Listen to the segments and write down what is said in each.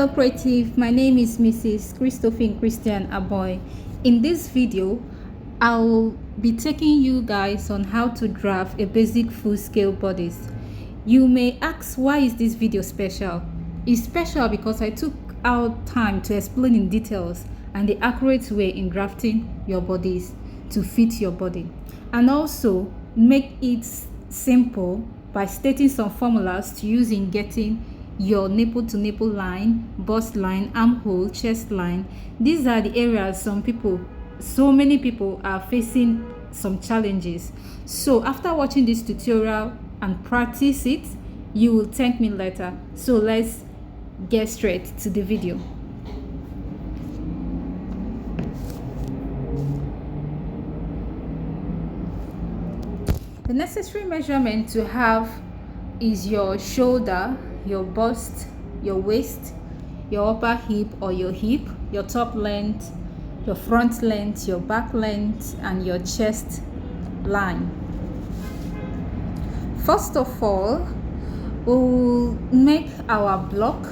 Hello creative, my name is Mrs. Christophine Christian Aboy. In this video, I'll be taking you guys on how to draft a basic full-scale bodice. You may ask, why is this video special? It's special because I took out time to explain in details and the accurate way in drafting your bodice to fit your body, and also make it simple by stating some formulas to use in getting your nipple to nipple line, bust line, armhole, chest line. These are the areas so many people are facing some challenges. So after watching this tutorial and practice it, you will thank me later. So let's get straight to the video. The necessary measurement to have is your shoulder, your bust, your waist, your upper hip or your hip, your top length, your front length, your back length, and your chest line. First of all, we'll make our block.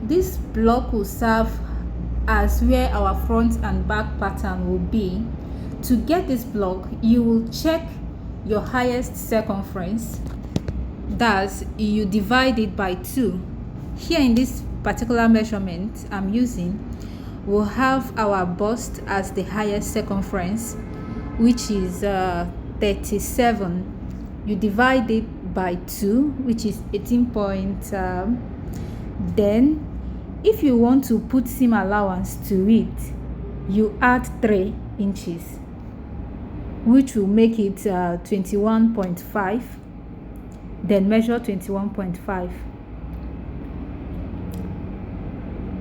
This block will serve as where our front and back pattern will be. To get this block, you will check your highest circumference. Thus, you divide it by 2. Here in this particular measurement I'm using, we'll have our bust as the highest circumference, which is 37. You divide it by 2, which is 18 point. Then if you want to put seam allowance to it, you add 3 inches, which will make it 21.5. Then measure 21.5.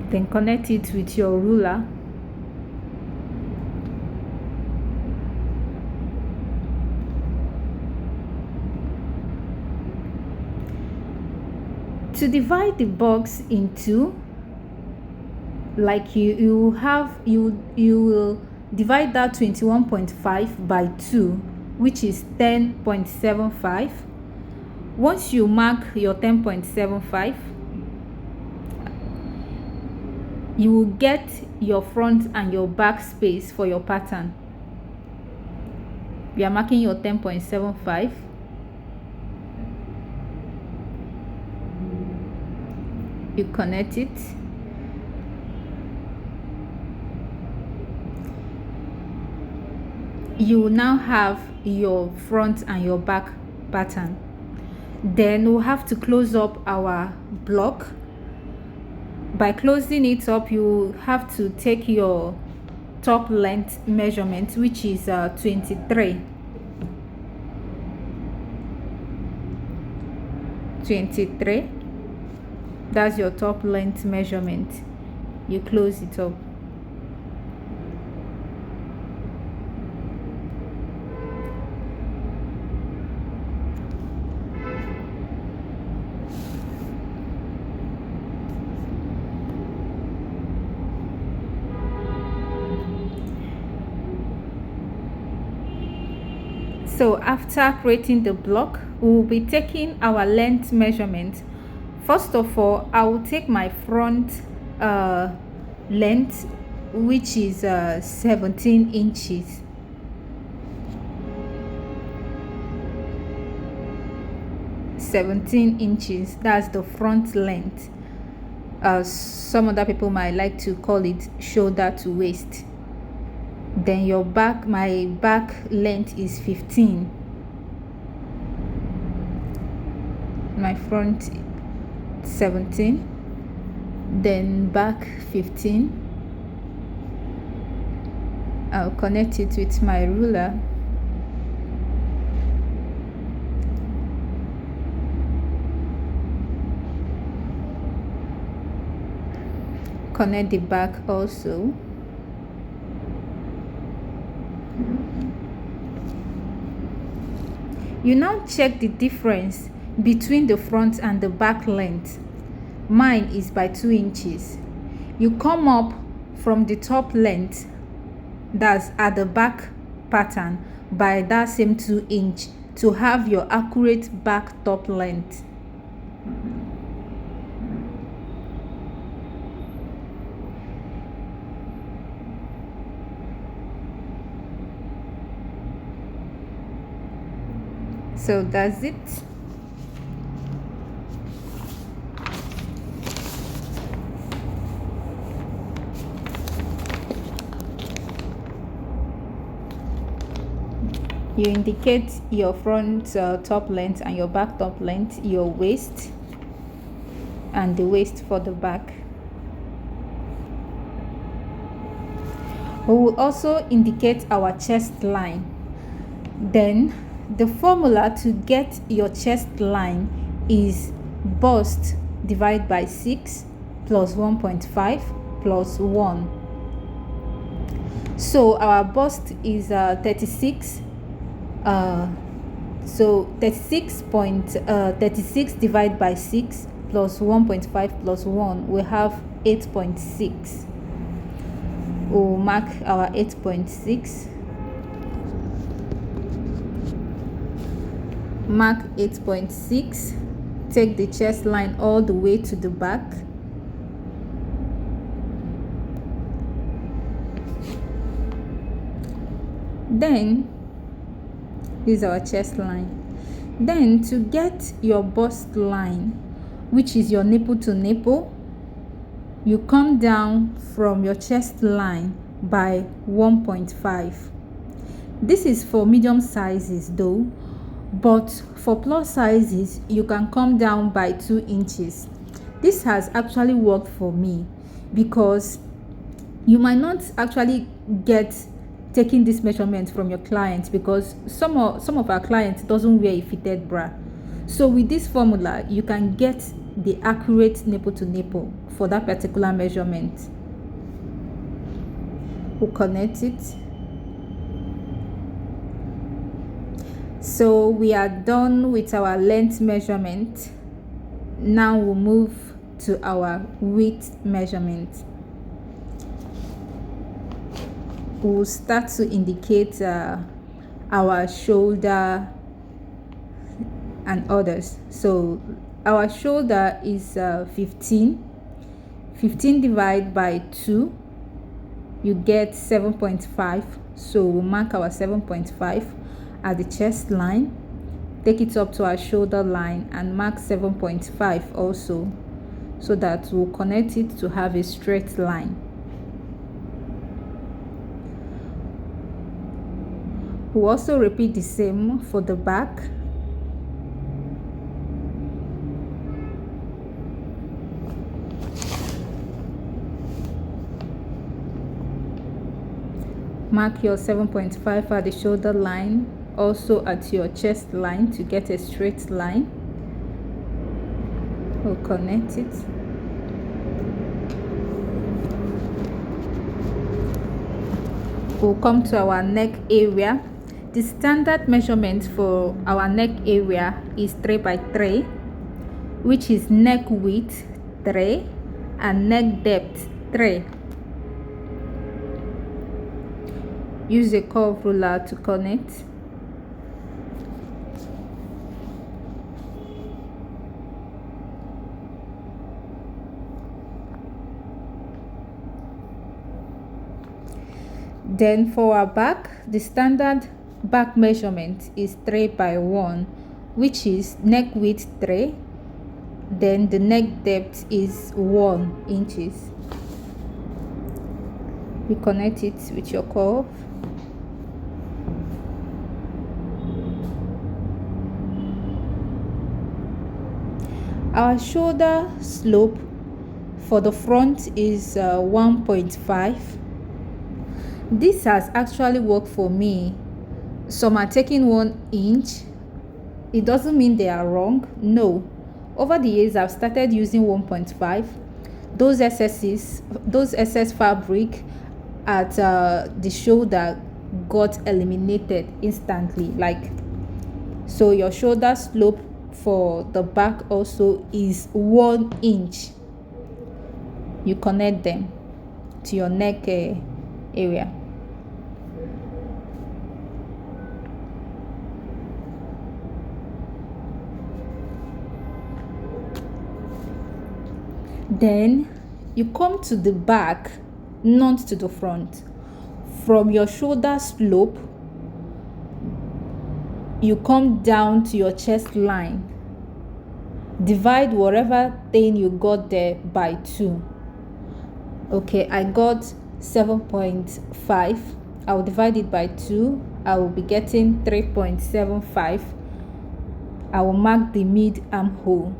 Then connect it with your ruler. To divide the box in 2, like you will divide that 21.5 by 2, which is 10.75. Once you mark your 10.75, you will get your front and your back space for your pattern. We are marking your 10.75. You connect it. You will now have your front and your back pattern. Then we'll have to close up our block. By closing it up, you have to take your top length measurement, which is 23. That's your top length measurement. You close it up. So after creating the block, we will be taking our length measurement. First of all, I will take my front length, which is 17 inches. That's the front length. Some other people might like to call it shoulder to waist. Then your back, my back length is 15. My front 17, then back 15. I'll connect it with my ruler. Connect the back also. You now check the difference between the front and the back length. Mine is by 2 inches. You come up from the top length, that's at the back pattern, by that same 2 inch to have your accurate back top length. So that's it. You indicate your front top length and your back top length, your waist and the waist for the back. We will also indicate our chest line. Then the formula to get your chest line is bust divided by 6 plus 1.5 plus 1. So our bust is 36. So 36 divided by 6 plus 1.5 plus 1, we have 8.6. We'll mark our 8.6. Mark 8.6. Take the chest line all the way to the back. Then this is our chest line. Then to get your bust line, which is your nipple to nipple, you come down from your chest line by 1.5. This is for medium sizes though, but for plus sizes you can come down by 2 inches. This has actually worked for me because you might not actually get taking this measurement from your clients, because some of our clients doesn't wear a fitted bra. So with this formula you can get the accurate nipple to nipple for that particular measurement. We'll connect it. So we are done with our length measurement. Now we'll move to our width measurement. We'll start to indicate our shoulder and others. So our shoulder is 15 divided by 2, you get 7.5. So we'll mark our 7.5 at the chest line, take it up to our shoulder line and mark 7.5 also, so that we'll connect it to have a straight line. We'll also repeat the same for the back. Mark your 7.5 at the shoulder line, also at your chest line to get a straight line. We'll connect it. We'll come to our neck area. The standard measurement for our neck area is 3 by 3, which is neck width 3 and neck depth 3. Use a curve ruler to connect. Then for our back, the standard back measurement is 3 by 1, which is neck width 3, then the neck depth is 1 inches. You connect it with your curve. Our shoulder slope for the front is 1.5. This has actually worked for me. Some are taking 1 inch. It doesn't mean they are wrong. No. Over the years, I've started using 1.5. Those excess fabric at the shoulder got eliminated instantly. So your shoulder slope for the back also is 1 inch. You connect them to your neck area. Then you come to the back, not to the front. From your shoulder slope, you come down to your chest line, divide whatever thing you got there by 2. Okay, I got 7.5. I'll divide it by 2. I will be getting 3.75. I will mark the mid armhole.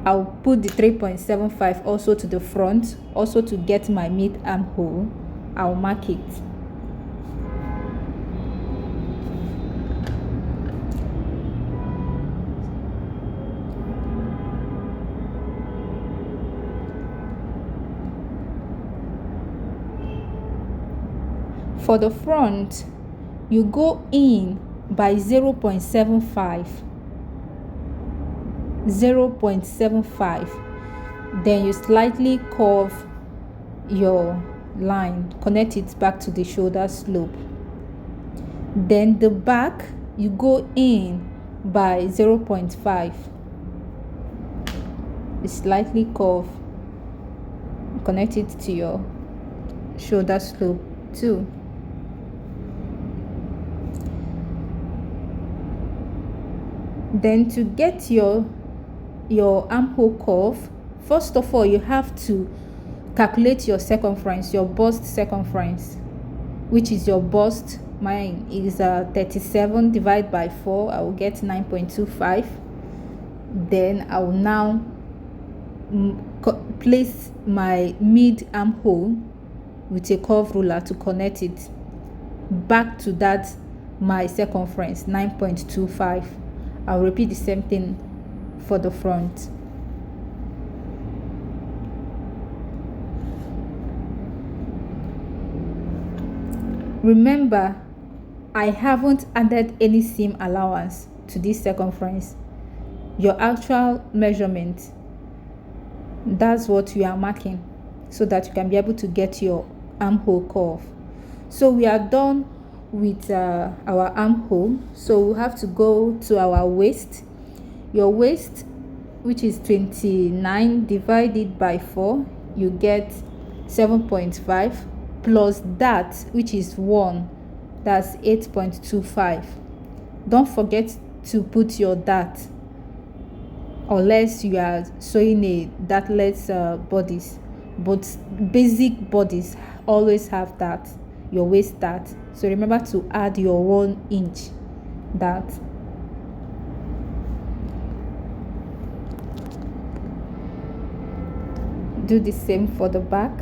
I'll put the 3.75 also to the front, also to get my mid armhole. I'll mark it. For the front, you go in by 0.75. 0.75. Then you slightly curve your line, connect it back to the shoulder slope. Then the back, you go in by 0.5. You slightly curve, connect it to your shoulder slope too. Then to get your armhole curve, first of all, you have to calculate your circumference, your bust circumference, which is your bust. Mine is 37 divided by 4. I will get 9.25. Then I will now place my mid armhole with a curve ruler to connect it back to that my circumference, 9.25. I'll repeat the same thing for the front. Remember, I haven't added any seam allowance to this circumference. Your actual measurement, that's what you are marking, so that you can be able to get your armhole curve. So we are done with our armhole. So we have to go to our waist. Your waist, which is 29, divided by 4, you get 7.5, plus that, which is 1, that's 8.25. Don't forget to put your dart, unless you are sewing a dartless bodice, but basic bodies always have that, your waist dart. So remember to add your 1 inch dart. Do the same for the back.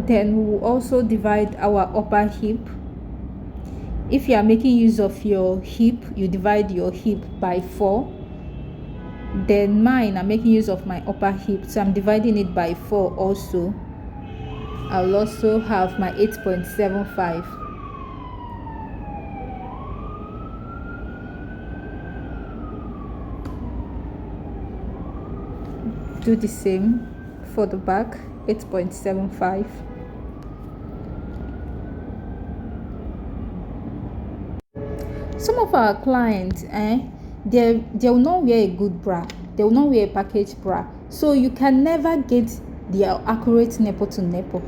Then we will also divide our upper hip. If you are making use of your hip, you divide your hip by 4. Then mine, I'm making use of my upper hip, so I'm dividing it by 4 also. I'll also have my 8.75. Do the same for the back, 8.75. Some of our clients, they will not wear a good bra, they will not wear a package bra, so you can never get their accurate nipple to nipple.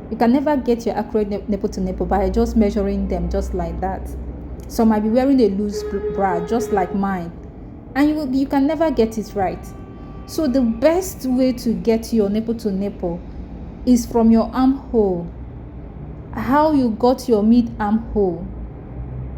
You can never get your accurate nipple to nipple by just measuring them just like that. Some might be wearing a loose bra just like mine, and you can never get it right. So the best way to get your nipple to nipple is from your armhole. How you got your mid armhole,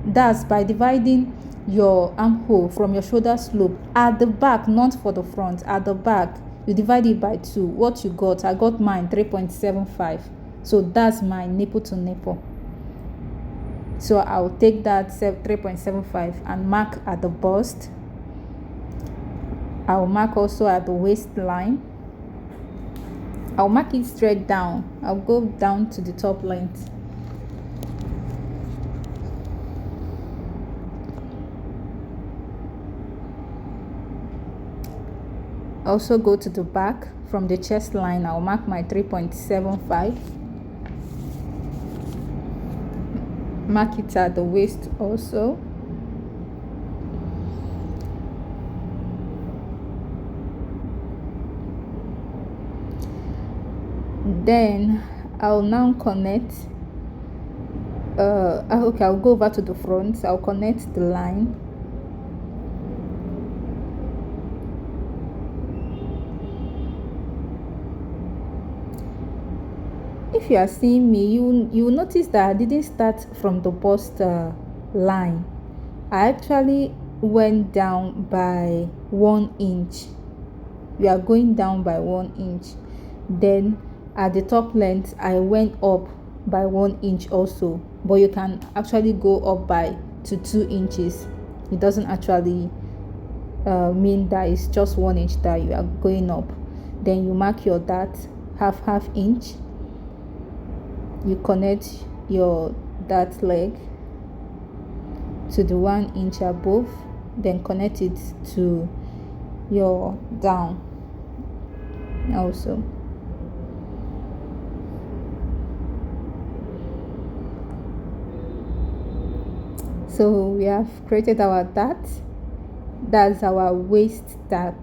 that's by dividing your armhole from your shoulder slope at the back, not for the front, at the back. You divide it by 2. What you got, I got mine 3.75. So that's my nipple to nipple. So I'll take that 3.75 and mark at the bust. I'll mark also at the waistline. I'll mark it straight down. I'll go down to the top length. Also go to the back from the chest line. I'll mark my 3.75. mark it at the waist also. Then I'll now connect okay, I'll go over to the front. I'll connect the line. If you are seeing me, you will notice that I didn't start from the bust line. I actually went down by 1 inch. We are going down by 1 inch. Then at the top length, I went up by 1 inch also, but you can actually go up by to 2 inches. It doesn't actually mean that it's just 1 inch that you are going up. Then you mark your dart half inch. You connect your dart leg to the 1 inch above, then connect it to your down also. So we have created our dart. That's our waist dart.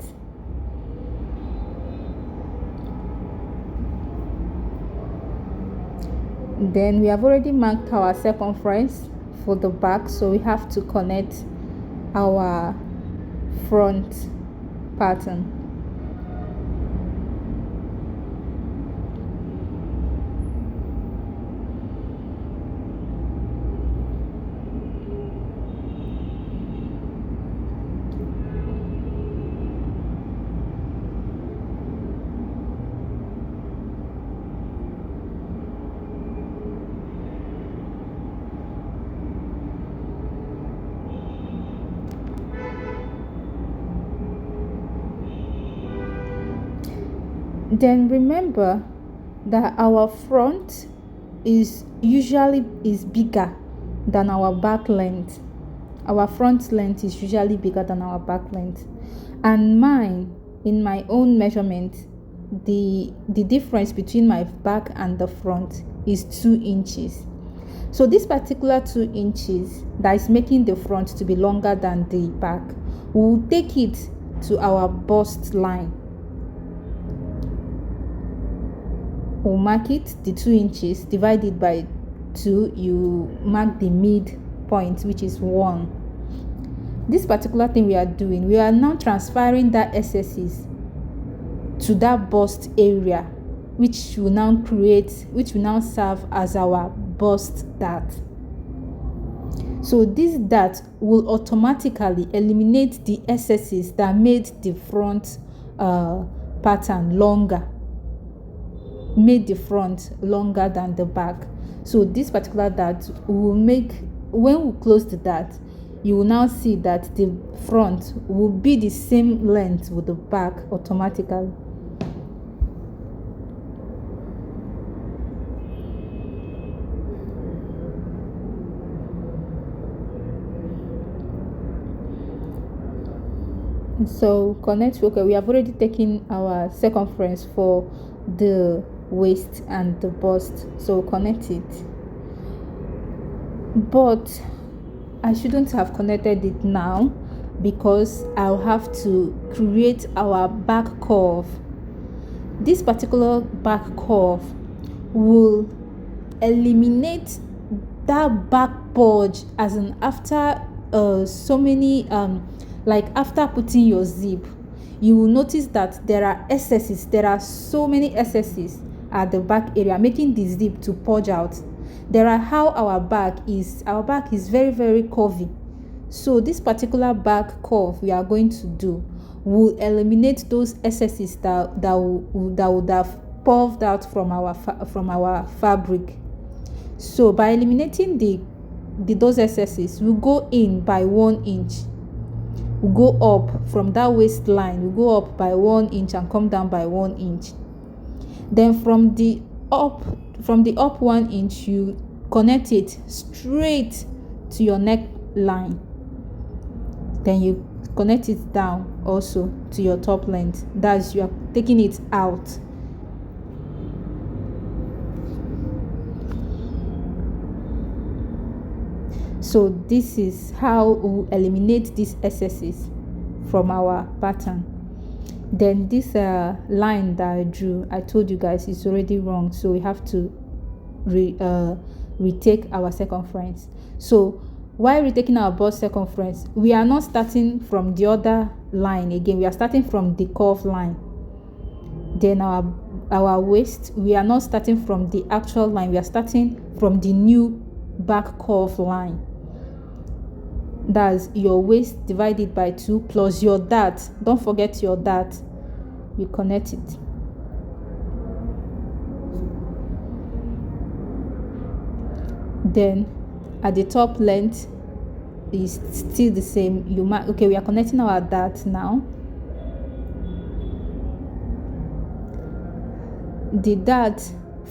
Then we have already marked our circumference for the back, so we have to connect our front pattern. Then remember that our front is usually bigger than our back length. Our front length is usually bigger than our back length, and mine, in my own measurement, the difference between my back and the front is 2 inches. So this particular 2 inches that is making the front to be longer than the back, we'll take it to our bust line. We'll mark it, the 2 inches, divide it by 2, you mark the midpoint, which is 1. This particular thing we are doing, we are now transferring that excesses to that bust area, which will now serve as our bust dart. So this dart will automatically eliminate the excesses that made the front pattern longer, made the front longer than the back. So this particular dart will make, when we close the dart, you will now see that the front will be the same length with the back automatically. So connect. Okay, we have already taken our circumference for the waist and the bust, so connect it. But I shouldn't have connected it now, because I'll have to create our back curve. This particular back curve will eliminate that back bulge, as in after so many like after putting your zip, you will notice that there are so many excesses at the back area, making the zip to purge out. There are how our back is very, very curvy. So this particular back curve we are going to do will eliminate those excesses that would have puffed out from our fabric. So by eliminating those excesses, we'll go in by 1 inch. We'll go up from that waistline, we'll go up by 1 inch and come down by 1 inch. Then from the up 1 inch, you connect it straight to your neckline. Then you connect it down also to your top length. That's, you are taking it out. So this is how we eliminate these excesses from our pattern. Then this line that I drew, I told you guys, is already wrong, so we have to retake our circumference. So while retaking our bust circumference, we are not starting from the other line again, we are starting from the curve line. Then our waist, we are not starting from the actual line, we are starting from the new back curve line. That's your waist divided by 2 plus your dart. Don't forget your dart. You connect it. Then at the top length is still the same. You mark. Okay, we are connecting our dart now. The dart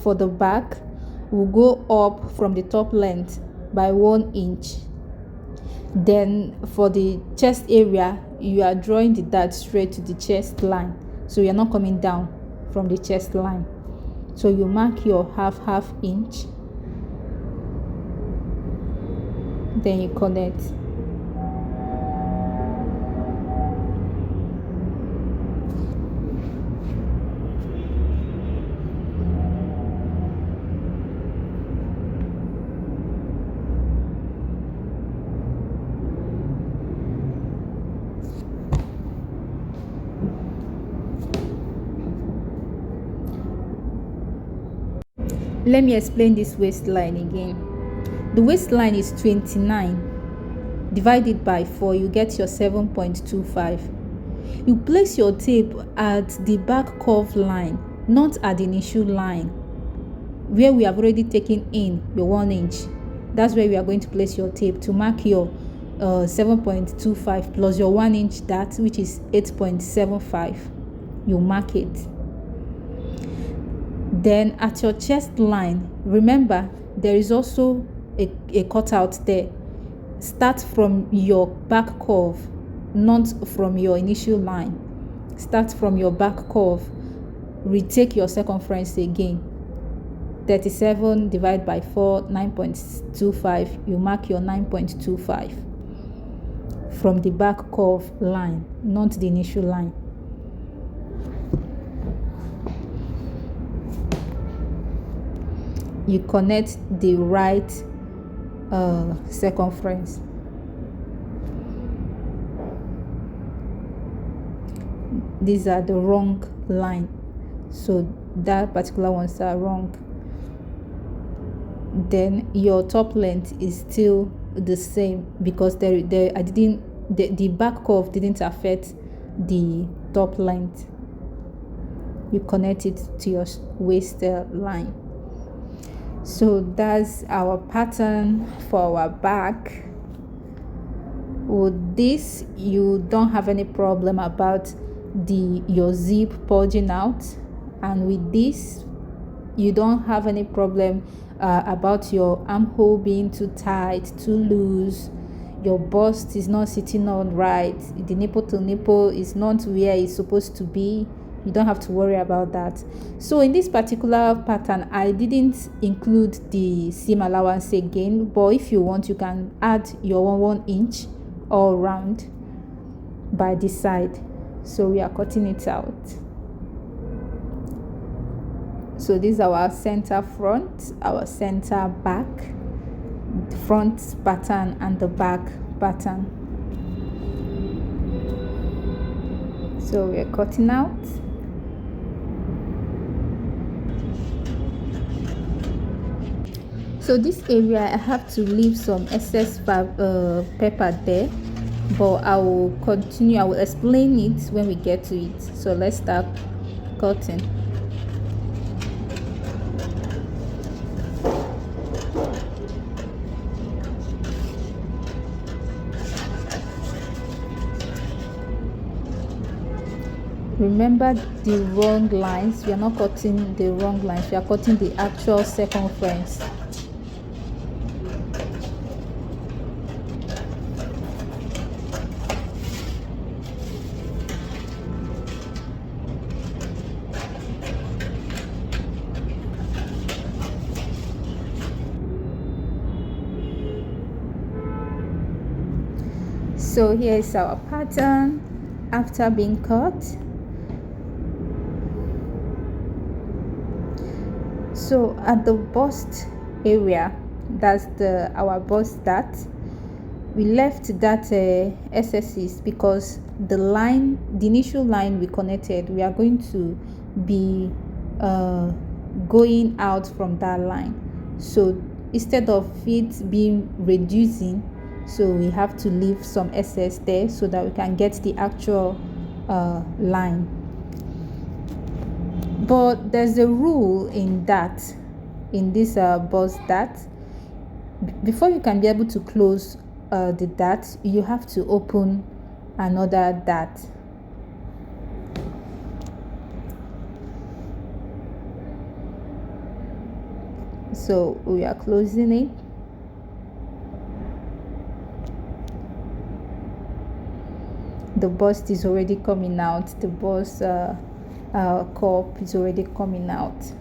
for the back will go up from the top length by 1 inch. Then for the chest area, you are drawing the dart straight to the chest line, so you are not coming down from the chest line. So you mark your half inch, then you connect. Let me explain this waistline again. The waistline is 29 divided by 4, you get your 7.25. You place your tape at the back curve line, not at the initial line where we have already taken in your 1 inch. That's where we are going to place your tape to mark your 7.25 plus your 1 inch dart, which is 8.75. You mark it. Then at your chest line, remember there is also a cutout there. Start from your back curve, not from your initial line. Start from your back curve, retake your circumference again. 37 divided by 4, 9.25. You mark your 9.25 from the back curve line, not the initial line. You connect the right circumference. These are the wrong line, so that particular ones are wrong. Then your top length is still the same because the back curve didn't affect the top length. You connect it to your waist line. So that's our pattern for our back. With this, you don't have any problem about your zip bulging out, and with this you don't have any problem about your armhole being too tight, too loose, your bust is not sitting on right, the nipple to nipple is not where it's supposed to be. You don't have to worry about that. So in this particular pattern, I didn't include the seam allowance again, but if you want, you can add your 1 inch all round by this side. So we are cutting it out. So this is our center front, our center back, the front pattern and the back pattern. So we are cutting out. So this area I have to leave some excess paper there, but I will continue. I will explain it when we get to it. So let's start cutting. Remember the wrong lines. We are not cutting the wrong lines, we are cutting the actual circumference. So here is our pattern after being cut. So at the bust area, that's our bust dart, we left that excesses because the initial line we connected, we are going to be going out from that line. So instead of it being reducing, so we have to leave some excess there so that we can get the actual line. But there's a rule in this bust dart. Before you can be able to close the dart, you have to open another dart. So we are closing it. The bust is already coming out. The bust cup is already coming out.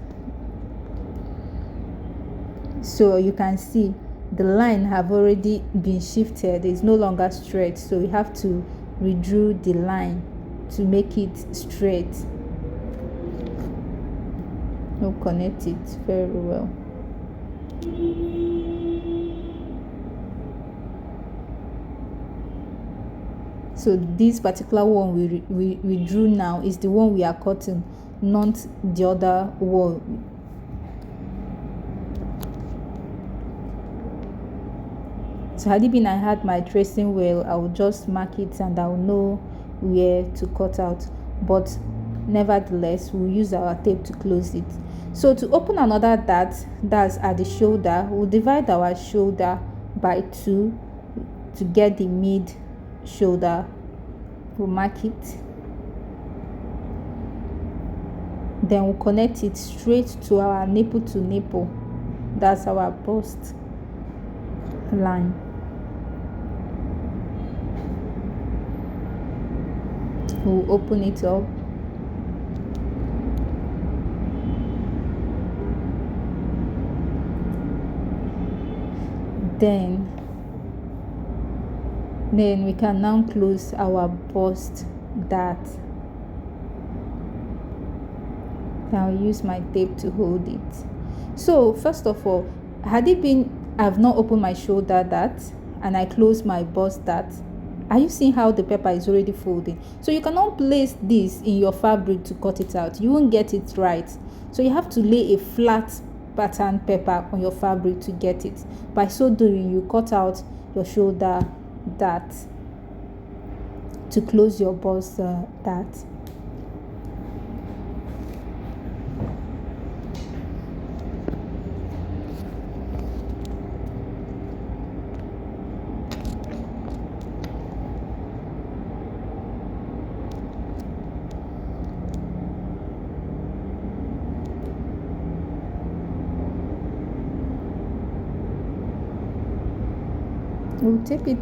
So you can see the line have already been shifted. It's no longer straight, so we have to redraw the line to make it straight. We'll connect it very well. So this particular one we drew now is the one we are cutting, not the other one. So had it been I had my tracing wheel, I would just mark it and I will know where to cut out, but nevertheless we'll use our tape to close it. So to open another dart, that's at the shoulder, we'll divide our shoulder by 2 to get the mid shoulder. We'll mark it, then we'll connect it straight to our nipple to nipple. That's our bust line. We'll open it up. Then we can now close our bust dart. I'll use my tape to hold it. So first of all, had it been I've not opened my shoulder dart and I close my bust dart, are you seeing how the paper is already folding? So you cannot place this in your fabric to cut it out. You won't get it right. So you have to lay a flat pattern paper on your fabric to get it. By so doing, you cut out your shoulder dart to close your bust dart. We'll tape it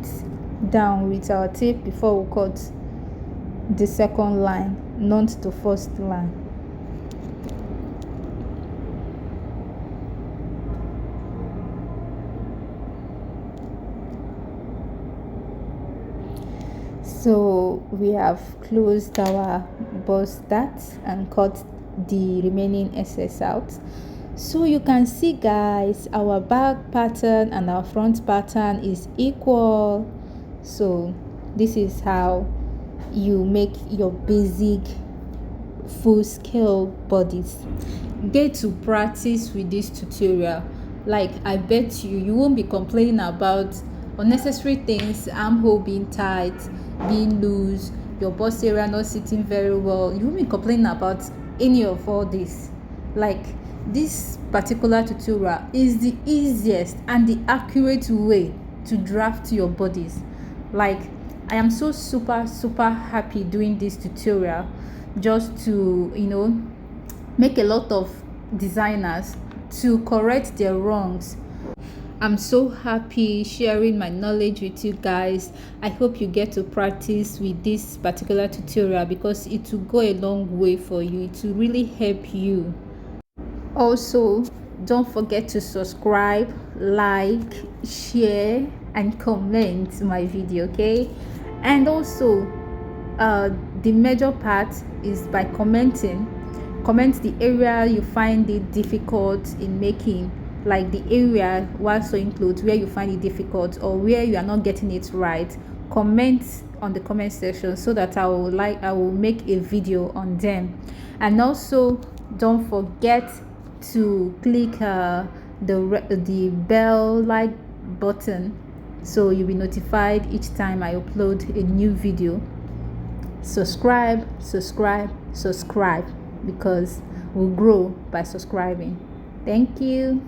down with our tape before we cut the second line, not the first line. So we have closed our bust dart and cut the remaining excess out. So you can see, guys, our back pattern and our front pattern is equal. So this is how you make your basic full scale bodice. Get to practice with this tutorial. Like, I bet you won't be complaining about unnecessary things, armhole being tight, being loose, your bust area not sitting very well. You won't be complaining about any of all this. Like, this particular tutorial is the easiest and the accurate way to draft your bodice. Like, I am so super happy doing this tutorial, just to, you know, make a lot of designers to correct their wrongs. I'm so happy sharing my knowledge with you guys. I hope you get to practice with this particular tutorial, because it will go a long way for you. It will really help you. Also, don't forget to subscribe, like, share and comment my video, okay? And also, the major part is by commenting. Comment the area you find it difficult in making, like the area while sewing clothes where you find it difficult or where you are not getting it right. Comment on the comment section so that I will make a video on them. And also, don't forget to click the bell like button so you'll be notified each time I upload a new video. Subscribe, subscribe, subscribe, because we'll grow by subscribing. Thank you.